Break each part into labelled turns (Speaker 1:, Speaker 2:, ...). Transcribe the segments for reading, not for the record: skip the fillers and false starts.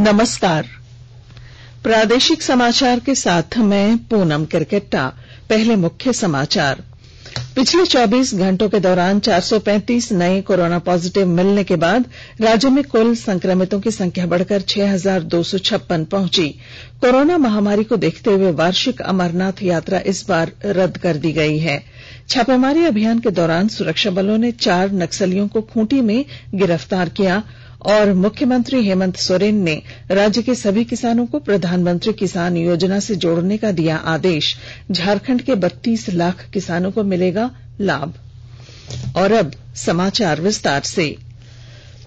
Speaker 1: नमस्कार। प्रादेशिक समाचार के साथ मैं पूनम किरकेट्टा। पहले मुख्य समाचार। पिछले 24 घंटों के दौरान 435 नए कोरोना पॉजिटिव मिलने के बाद राज्य में कुल संक्रमितों की संख्या बढ़कर 6256 पहुंची। कोरोना महामारी को देखते हुए वार्षिक अमरनाथ यात्रा इस बार रद्द कर दी गई है। छापेमारी अभियान के दौरान सुरक्षा बलों ने 4 नक्सलियों को खूंटी में गिरफ्तार किया और मुख्यमंत्री हेमंत सोरेन ने राज्य के सभी किसानों को प्रधानमंत्री किसान योजना से जोड़ने का दिया आदेश। झारखंड के 32 लाख किसानों को मिलेगा लाभ। और अब समाचार विस्तार से।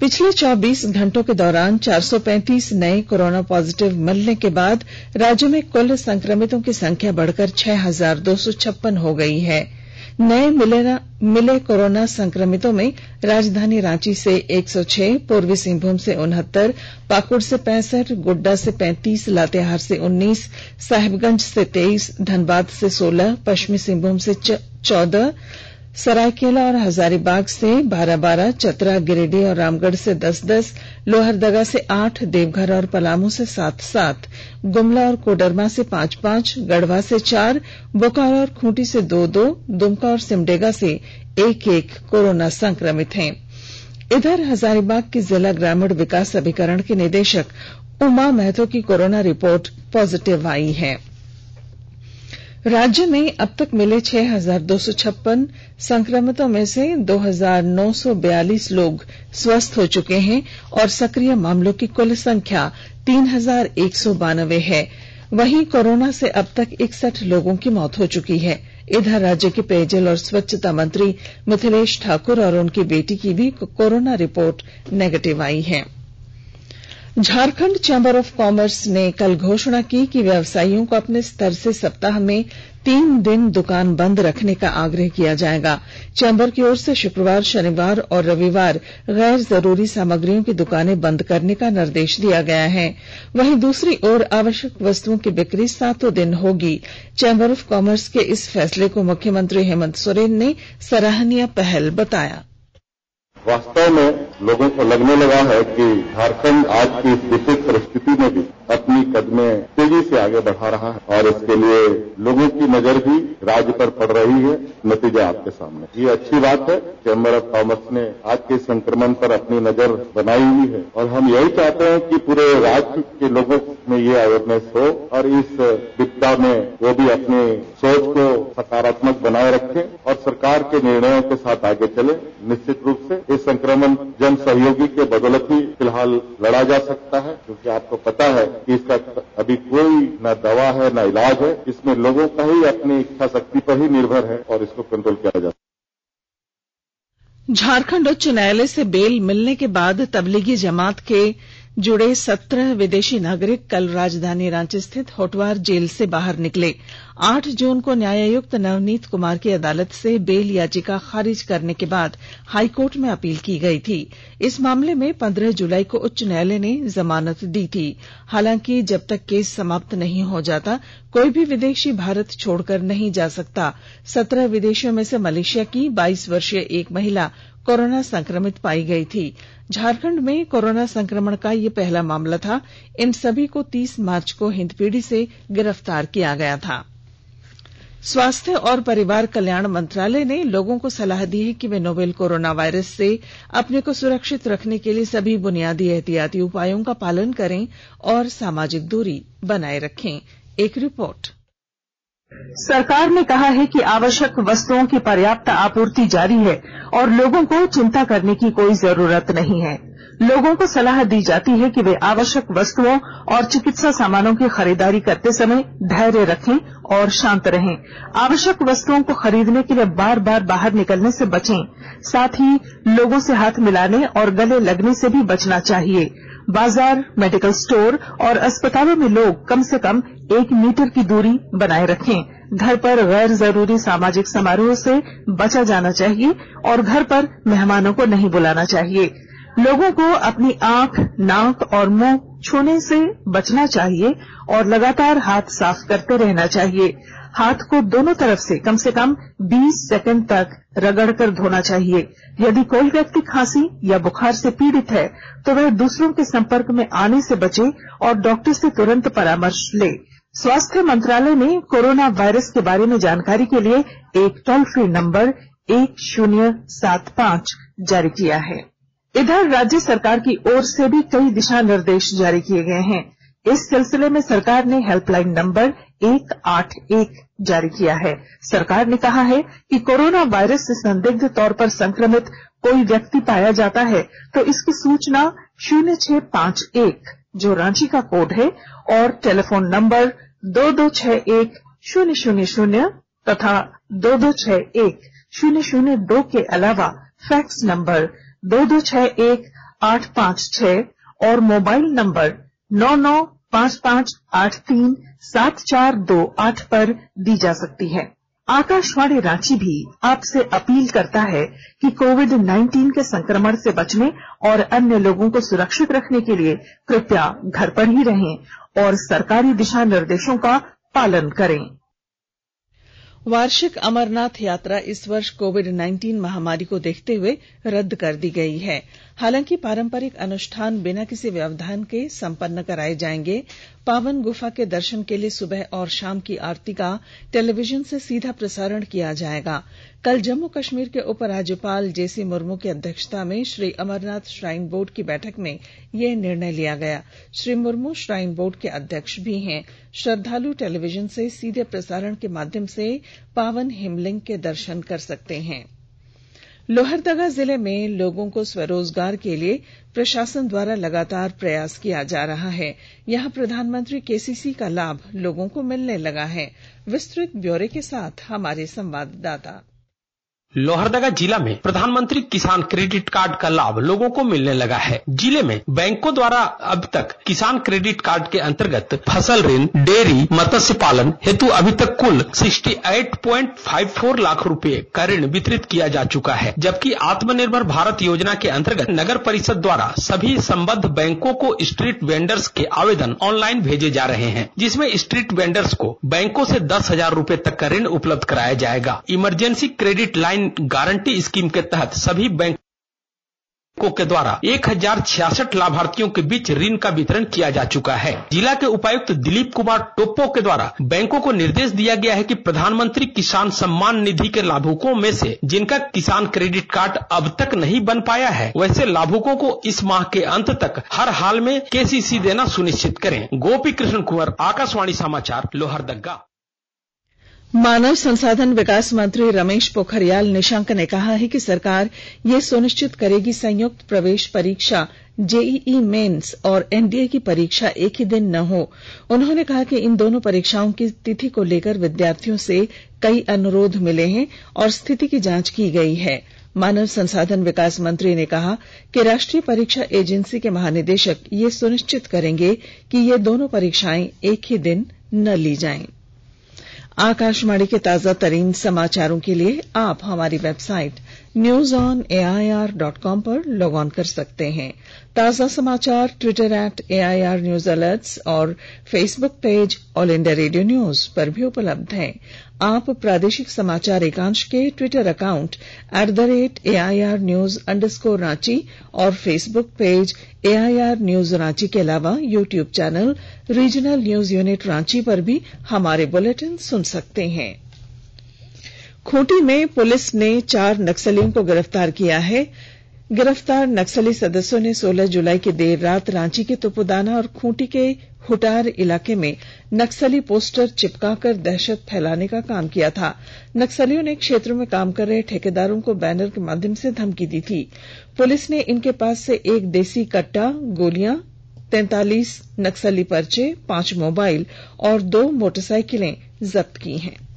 Speaker 1: पिछले 24 घंटों के दौरान 435 नए कोरोना पॉजिटिव मिलने के बाद राज्य में कुल संक्रमितों की संख्या बढ़कर 6256 हो गई है। नए मिले कोरोना संक्रमितों में राजधानी रांची से 106, पूर्वी सिंहभूम से 69, पाकुड़ से 65, गोड्डा से 35, लातेहार से 19, साहिबगंज से 23, धनबाद से 16, पश्चिमी सिंहभूम से 14, सरायकेला और हजारीबाग से 12-12, चतरा, गिरिडीह और रामगढ़ से 10-10, लोहरदगा से 8, देवघर और पलामू से 7-7, गुमला और कोडरमा से 5-5, गढ़वा से 4, बोकारो और खूंटी से 2-2, दुमका और सिमडेगा से 1-1 कोरोना संक्रमित हैं। इधर हजारीबाग की जिला ग्रामीण विकास अभिकरण की निदेशक उमा महतो की कोरोना रिपोर्ट पॉजिटिव आई है। राज्य में अब तक मिले 6256 संक्रमितों में से 2942 लोग स्वस्थ हो चुके हैं और सक्रिय मामलों की कुल संख्या 3192 है। वहीं कोरोना से अब तक 61 लोगों की मौत हो चुकी है। इधर राज्य के पेयजल और स्वच्छता मंत्री मिथिलेश ठाकुर और उनकी बेटी की भी कोरोना रिपोर्ट नेगेटिव आई है। झारखंड चैंबर ऑफ कॉमर्स ने कल घोषणा की कि व्यवसायियों को अपने स्तर से सप्ताह में 3 दिन दुकान बंद रखने का आग्रह किया जाएगा। चैंबर की ओर से शुक्रवार, शनिवार और रविवार गैर जरूरी सामग्रियों की दुकानें बंद करने का निर्देश दिया गया है। वहीं दूसरी ओर आवश्यक वस्तुओं की बिक्री 7 दिन होगी। चैंबर ऑफ कॉमर्स के इस फैसले को मुख्यमंत्री हेमंत सोरेन ने सराहनीय पहल बताया।
Speaker 2: वास्तव में लोगों को लगने लगा है कि झारखंड आज की इस विशेष परिस्थिति में भी अपनी कदमें तेजी से आगे बढ़ा रहा है और इसके लिए लोगों की नजर भी राज्य पर पड़ रही है। नतीजा आपके सामने। ये अच्छी बात है। चैंबर ऑफ कॉमर्स ने आज के संक्रमण पर अपनी नजर बनाई हुई है और हम यही चाहते हैं कि पूरे राज्य के लोगों में ये अवेयरनेस हो और इस विपदा में वो भी अपनी सोच को सकारात्मक बनाए रखें और सरकार के निर्णयों के साथ आगे चले। निश्चित रूप से इस संक्रमण जन सहयोगी के बदौलत ही फिलहाल लड़ा जा सकता है, क्योंकि आपको पता है कि इसका अभी कोई न दवा है न इलाज है। इसमें लोगों का ही अपनी इच्छा शक्ति पर ही निर्भर है और इसको कंट्रोल किया जा सकता है।
Speaker 1: झारखंड उच्च न्यायालय से बेल मिलने के बाद तबलीगी जमात के जुड़े 17 विदेशी नागरिक कल राजधानी रांची स्थित होटवार जेल से बाहर निकले। 8 जून को न्यायायुक्त नवनीत कुमार की अदालत से बेल याचिका खारिज करने के बाद हाईकोर्ट में अपील की गई थी। इस मामले में 15 जुलाई को उच्च न्यायालय ने जमानत दी थी। हालांकि जब तक केस समाप्त नहीं हो जाता कोई भी विदेशी भारत छोड़कर नहीं जा सकता। 17 विदेशियों में से मलेशिया की 22 वर्षीय एक महिला कोरोना संक्रमित पाई गई थी। झारखंड में कोरोना संक्रमण का ये पहला मामला था। इन सभी को 30 मार्च को हिंदपीढ़ी से गिरफ्तार किया गया था। स्वास्थ्य और परिवार कल्याण मंत्रालय ने लोगों को सलाह दी है कि वे नोवेल कोरोना वायरस से अपने को सुरक्षित रखने के लिए सभी बुनियादी एहतियाती उपायों का पालन करें और सामाजिक दूरी बनाए रखें। एक रिपोर्ट।
Speaker 3: सरकार ने कहा है कि आवश्यक वस्तुओं की पर्याप्त आपूर्ति जारी है और लोगों को चिंता करने की कोई जरूरत नहीं है। लोगों को सलाह दी जाती है कि वे आवश्यक वस्तुओं और चिकित्सा सामानों की खरीदारी करते समय धैर्य रखें और शांत रहें। आवश्यक वस्तुओं को खरीदने के लिए बार बार बाहर निकलने से बचें। साथ ही लोगों से हाथ मिलाने और गले लगने से भी बचना चाहिए। बाजार, मेडिकल स्टोर और अस्पतालों में लोग कम से कम 1 मीटर की दूरी बनाए रखें। घर पर गैर जरूरी सामाजिक समारोह से बचा जाना चाहिए और घर पर मेहमानों को नहीं बुलाना चाहिए। लोगों को अपनी आंख, नाक और मुंह छूने से बचना चाहिए और लगातार हाथ साफ करते रहना चाहिए। हाथ को दोनों तरफ से कम 20 सेकंड तक रगड़कर धोना चाहिए। यदि कोई व्यक्ति खांसी या बुखार से पीड़ित है तो वह दूसरों के संपर्क में आने से बचे और डॉक्टर से तुरंत परामर्श ले। स्वास्थ्य मंत्रालय ने कोरोना वायरस के बारे में जानकारी के लिए एक टोल फ्री नंबर 1075 जारी किया है। इधर राज्य सरकार की ओर से भी कई दिशा निर्देश जारी किए गए हैं। इस सिलसिले में सरकार ने हेल्पलाइन नंबर 181 जारी किया है। सरकार ने कहा है कि कोरोना वायरस से संदिग्ध तौर पर संक्रमित कोई व्यक्ति पाया जाता है तो इसकी सूचना 0651 जो रांची का कोड है और टेलीफोन नंबर 2261-000 तथा 2261-002 के अलावा फैक्स नंबर 2261-856 और मोबाइल नंबर 9955837428 पर दी जा सकती है। आकाशवाणी रांची भी आपसे अपील करता है कि कोविड-19 के संक्रमण से बचने और अन्य लोगों को सुरक्षित रखने के लिए कृपया घर पर ही रहें और सरकारी दिशा निर्देशों का पालन करें।
Speaker 1: वार्षिक अमरनाथ यात्रा इस वर्ष कोविड-19 महामारी को देखते हुए रद्द कर दी गई है। हालांकि पारंपरिक अनुष्ठान बिना किसी व्यवधान के संपन्न कराए जाएंगे। पावन गुफा के दर्शन के लिए सुबह और शाम की आरती का टेलीविजन से सीधा प्रसारण किया जाएगा। कल जम्मू कश्मीर के उपराज्यपाल जेसी मुर्मू की अध्यक्षता में श्री अमरनाथ श्राइन बोर्ड की बैठक में यह निर्णय लिया गया। श्री मुर्मू श्राइन बोर्ड के अध्यक्ष भी हैं। श्रद्धालु टेलीविजन से सीधे प्रसारण के माध्यम से पावन हिमलिंग के दर्शन कर सकते हैं। लोहरदगा जिले में लोगों को स्वरोजगार के लिए प्रशासन द्वारा लगातार प्रयास किया जा रहा है। यहां प्रधानमंत्री केसीसी का लाभ लोगों को मिलने लगा है। विस्तृत ब्यौरे के साथ हमारे संवाददाता।
Speaker 4: लोहरदगा जिला में प्रधानमंत्री किसान क्रेडिट कार्ड का लाभ लोगों को मिलने लगा है। जिले में बैंकों द्वारा अब तक किसान क्रेडिट कार्ड के अंतर्गत फसल ऋण, डेयरी, मत्स्य पालन हेतु अभी तक कुल 68.54 लाख रुपए का ऋण वितरित किया जा चुका है। जबकि आत्मनिर्भर भारत योजना के अंतर्गत नगर परिषद द्वारा सभी संबद्ध बैंकों को स्ट्रीट वेंडर्स के आवेदन ऑनलाइन भेजे जा रहे हैं, जिसमें स्ट्रीट वेंडर्स को बैंकों से 10,000 रुपए तक का ऋण उपलब्ध कराया जाएगा। Emergency credit line guarantee scheme के तहत सभी बैंकों के द्वारा 1066 लाभार्थियों के बीच ऋण का वितरण किया जा चुका है। जिला के उपायुक्त दिलीप कुमार टोप्पो के द्वारा बैंकों को निर्देश दिया गया है कि प्रधानमंत्री किसान सम्मान निधि के लाभुकों में से जिनका किसान क्रेडिट कार्ड अब तक नहीं बन पाया है, वैसे लाभुकों को इस माह के अंत तक हर हाल में केसीसी देना सुनिश्चित करें। गोपी कृष्ण कुंवर, आकाशवाणी समाचार, लोहरदगा।
Speaker 1: मानव संसाधन विकास मंत्री रमेश पोखरियाल निशंक ने कहा है कि सरकार ये सुनिश्चित करेगी संयुक्त प्रवेश परीक्षा जेईई मेंस और एनडीए की परीक्षा एक ही दिन न हो। उन्होंने कहा कि इन दोनों परीक्षाओं की तिथि को लेकर विद्यार्थियों से कई अनुरोध मिले हैं और स्थिति की जांच की गई है। मानव संसाधन विकास मंत्री ने कहा कि राष्ट्रीय परीक्षा एजेंसी के महानिदेशक ये सुनिश्चित करेंगे कि ये दोनों परीक्षाएं एक ही दिन न ली जाएं। आकाशवाणी के ताजा तरीन समाचारों के लिए आप हमारी वेबसाइट newsonair.com पर लॉग ऑन कर सकते हैं। ताजा समाचार ट्विटर @AIR न्यूज अलर्ट्स और Facebook page all India radio news पर भी उपलब्ध हैं। आप प्रादेशिक समाचार एकांश के ट्विटर अकाउंट @AIR news_रांची और Facebook page AIR news Ranchi के अलावा YouTube channel regional news unit Ranchi पर भी हमारे बुलेटिन सुन सकते हैं। खूंटी में पुलिस ने 4 नक्सलियों को गिरफ्तार किया है। गिरफ्तार नक्सली सदस्यों ने 16 जुलाई की देर रात रांची के तुपुदाना और खूंटी के हुटार इलाके में नक्सली पोस्टर चिपकाकर दहशत फैलाने का काम किया था। नक्सलियों ने क्षेत्र में काम कर रहे ठेकेदारों को बैनर के माध्यम से धमकी दी थी। पुलिस ने इनके पास से 1 देसी कट्टा, गोलियां, 43 नक्सली पर्चे, 5 मोबाइल और 2 मोटरसाइकिलें जब्त की हैं।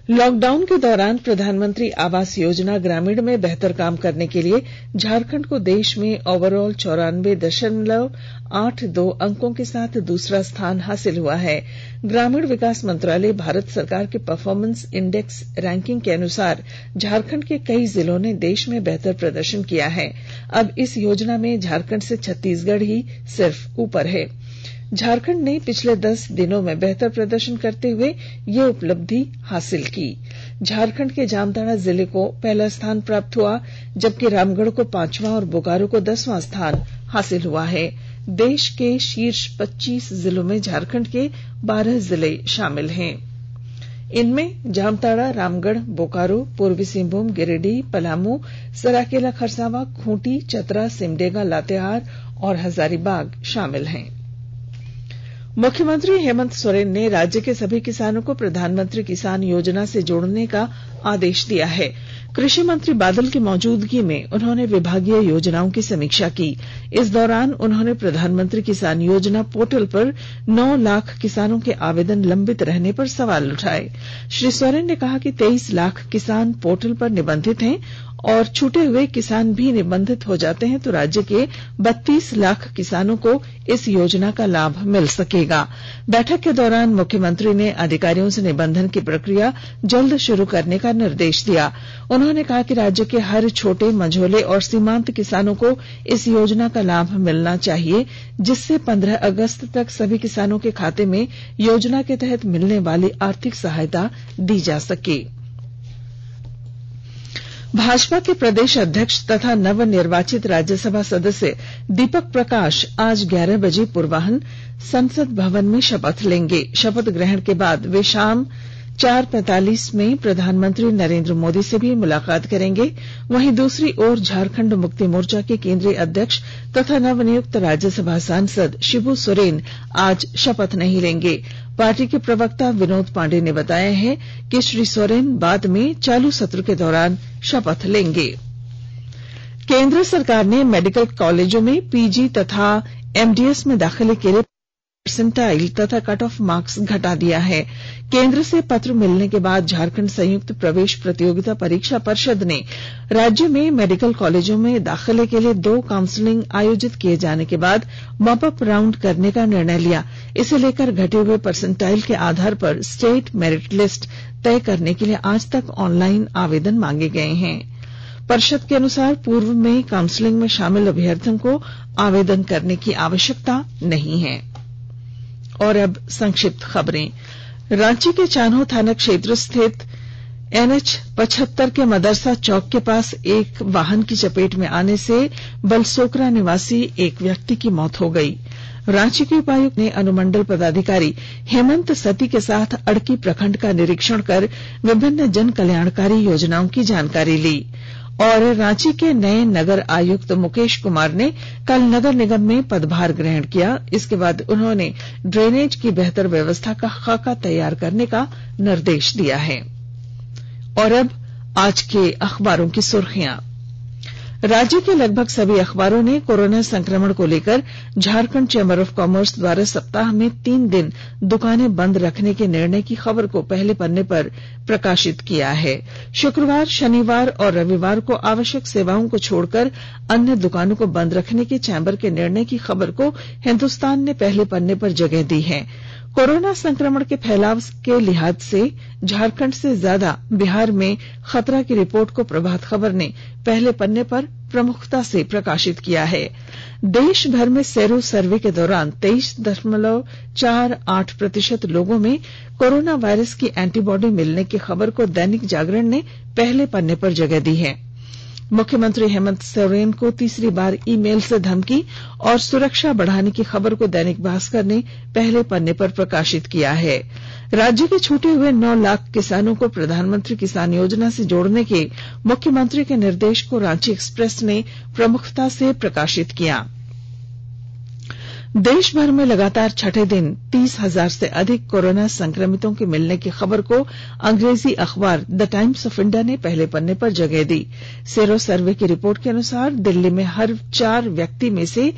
Speaker 1: लॉकडाउन के दौरान प्रधानमंत्री आवास योजना ग्रामीण में बेहतर काम करने के लिए झारखंड को देश में ओवरऑल 94.82 अंकों के साथ दूसरा स्थान हासिल हुआ है। ग्रामीण विकास मंत्रालय भारत सरकार के परफॉर्मेंस इंडेक्स रैंकिंग के अनुसार झारखंड के कई जिलों ने देश में बेहतर प्रदर्शन किया है। अब इस योजना में झारखंड से छत्तीसगढ़ ही सिर्फ ऊपर है। झारखंड ने पिछले 10 दिनों में बेहतर प्रदर्शन करते हुए ये उपलब्धि हासिल की। झारखंड के जामताड़ा जिले को पहला स्थान प्राप्त हुआ, जबकि रामगढ़ को 5वां और बोकारो को 10वां स्थान हासिल हुआ है। देश के शीर्ष 25 जिलों में झारखंड के 12 जिले शामिल हैं। इनमें जामताड़ा, रामगढ़, बोकारो, पूर्वी सिंहभूम, गिरिडीह, पलामू, सरायकेला खरसावां, खूंटी, चतरा, सिमडेगा, लातेहार और हजारीबाग शामिल हैं। मुख्यमंत्री हेमंत सोरेन ने राज्य के सभी किसानों को प्रधानमंत्री किसान योजना से जोड़ने का आदेश दिया है। कृषि मंत्री बादल की मौजूदगी में उन्होंने विभागीय योजनाओं की समीक्षा की। इस दौरान उन्होंने प्रधानमंत्री किसान योजना पोर्टल पर 9 लाख किसानों के आवेदन लंबित रहने पर सवाल उठाए। श्री सोरेन ने कहा कि 23 लाख किसान पोर्टल पर निबंधित हैं और छूटे हुए किसान भी निबंधित हो जाते हैं तो राज्य के 32 लाख किसानों को इस योजना का लाभ मिल सकेगा। बैठक के दौरान मुख्यमंत्री ने अधिकारियों से निबंधन की प्रक्रिया जल्द शुरू करने का निर्देश दिया। उन्होंने कहा कि राज्य के हर छोटे, मझोले और सीमांत किसानों को इस योजना का लाभ मिलना चाहिए, जिससे 15 अगस्त तक सभी किसानों के खाते में योजना के तहत मिलने वाली आर्थिक सहायता दी जा सके। भाजपा के प्रदेश अध्यक्ष तथा नवनिर्वाचित राज्यसभा सदस्य दीपक प्रकाश आज 11 बजे पूर्वाह्न संसद भवन में शपथ लेंगे। शपथ ग्रहण के बाद वे शाम 4:45 में प्रधानमंत्री नरेंद्र मोदी से भी मुलाकात करेंगे। वहीं दूसरी ओर झारखंड मुक्ति मोर्चा के केंद्रीय अध्यक्ष तथा नवनियुक्त राज्यसभा सांसद शिबू सोरेन आज शपथ नहीं लेंगे। पार्टी के प्रवक्ता विनोद पांडे ने बताया है कि श्री सोरेन बाद में चालू सत्र के दौरान शपथ लेंगे। केंद्र सरकार ने मेडिकल कॉलेजों में पीजी तथा एमडीएस में दाखिले के लिए परसेंटाइल तथा कट ऑफ मार्क्स घटा दिया है। केंद्र से पत्र मिलने के बाद झारखंड संयुक्त प्रवेश प्रतियोगिता परीक्षा परिषद ने राज्य में मेडिकल कॉलेजों में दाखिले के लिए 2 काउंसलिंग आयोजित किए जाने के बाद मॉप अप राउंड करने का निर्णय लिया। इसे लेकर घटे हुए परसेंटाइल के आधार पर स्टेट मेरिट लिस्ट तय करने के लिए आज तक ऑनलाइन आवेदन मांगे गए हैं। परिषद के अनुसार पूर्व में काउंसलिंग में शामिल अभ्यर्थियों को आवेदन करने की आवश्यकता नहीं है। और अब संक्षिप्त खबरें। रांची के चान्हो थाना क्षेत्र स्थित NH 75 के मदरसा चौक के पास एक वाहन की चपेट में आने से बलसोकरा निवासी एक व्यक्ति की मौत हो गई। रांची के उपायुक्त ने अनुमंडल पदाधिकारी हेमंत सती के साथ अड़की प्रखंड का निरीक्षण कर विभिन्न जन कल्याणकारी योजनाओं की जानकारी ली। और रांची के नए नगर आयुक्त मुकेश कुमार ने कल नगर निगम में पदभार ग्रहण किया। इसके बाद उन्होंने ड्रेनेज की बेहतर व्यवस्था का खाका तैयार करने का निर्देश दिया है। और अब आज के अखबारों की सुर्खियां। राज्य के लगभग सभी अखबारों ने कोरोना संक्रमण को लेकर झारखंड चैंबर ऑफ कॉमर्स द्वारा सप्ताह में 3 दिन दुकानें बंद रखने के निर्णय की खबर को पहले पन्ने पर प्रकाशित किया है। शुक्रवार, शनिवार और रविवार को आवश्यक सेवाओं को छोड़कर अन्य दुकानों को बंद रखने के चैंबर के निर्णय की खबर को हिंदुस्तान ने पहले पन्ने पर जगह दी है। कोरोना संक्रमण के फैलाव के लिहाज से झारखंड से ज्यादा बिहार में खतरा की रिपोर्ट को प्रभात खबर ने पहले पन्ने पर प्रमुखता से प्रकाशित किया है। देश भर में सेरो सर्वे के दौरान 23.48% लोगों में कोरोना वायरस की एंटीबॉडी मिलने की खबर को दैनिक जागरण ने पहले पन्ने पर जगह दी है। मुख्यमंत्री हेमंत सोरेन को तीसरी बार ईमेल से धमकी और सुरक्षा बढ़ाने की खबर को दैनिक भास्कर ने पहले पन्ने पर प्रकाशित किया है। राज्य के छूटे हुए 9 लाख किसानों को प्रधानमंत्री किसान योजना से जोड़ने के मुख्यमंत्री के निर्देश को रांची एक्सप्रेस ने प्रमुखता से प्रकाशित किया। देश भर में लगातार छठे दिन 30,000 से अधिक कोरोना संक्रमितों के मिलने की खबर को अंग्रेजी अखबार द टाइम्स ऑफ इंडिया ने पहले पन्ने पर जगह दी। सेरो सर्वे की रिपोर्ट के अनुसार दिल्ली में हर 4 व्यक्ति में से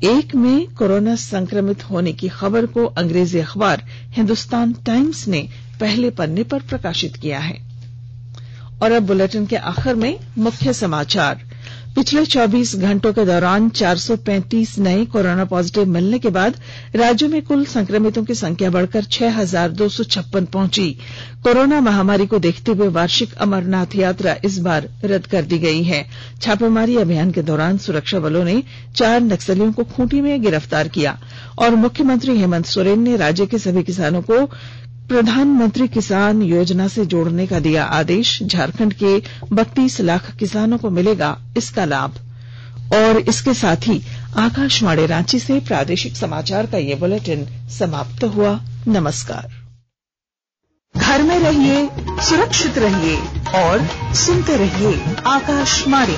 Speaker 1: एक में कोरोना संक्रमित होने की खबर को अंग्रेजी अखबार हिंदुस्तान टाइम्स ने पहले पन्ने पर प्रकाशित किया है। और अब बुलेटिन के आखिर में मुख्य समाचार। पिछले 24 घंटों के दौरान 435 नए कोरोना पॉजिटिव मिलने के बाद राज्य में कुल संक्रमितों की संख्या बढ़कर 6256 पहुंची। कोरोना महामारी को देखते हुए वार्षिक अमरनाथ यात्रा इस बार रद्द कर दी गई है। छापेमारी अभियान के दौरान सुरक्षा बलों ने 4 नक्सलियों को खूंटी में गिरफ्तार किया। और मुख्यमंत्री हेमंत सोरेन ने राज्य के सभी किसानों को प्रधानमंत्री किसान योजना से जोड़ने का दिया आदेश। झारखंड के 32 लाख किसानों को मिलेगा इसका लाभ। और इसके साथ ही आकाशवाणी रांची से प्रादेशिक समाचार का ये बुलेटिन समाप्त हुआ। नमस्कार।
Speaker 3: घर में रहिए, सुरक्षित रहिए और सुनते रहिए आकाशवाणी।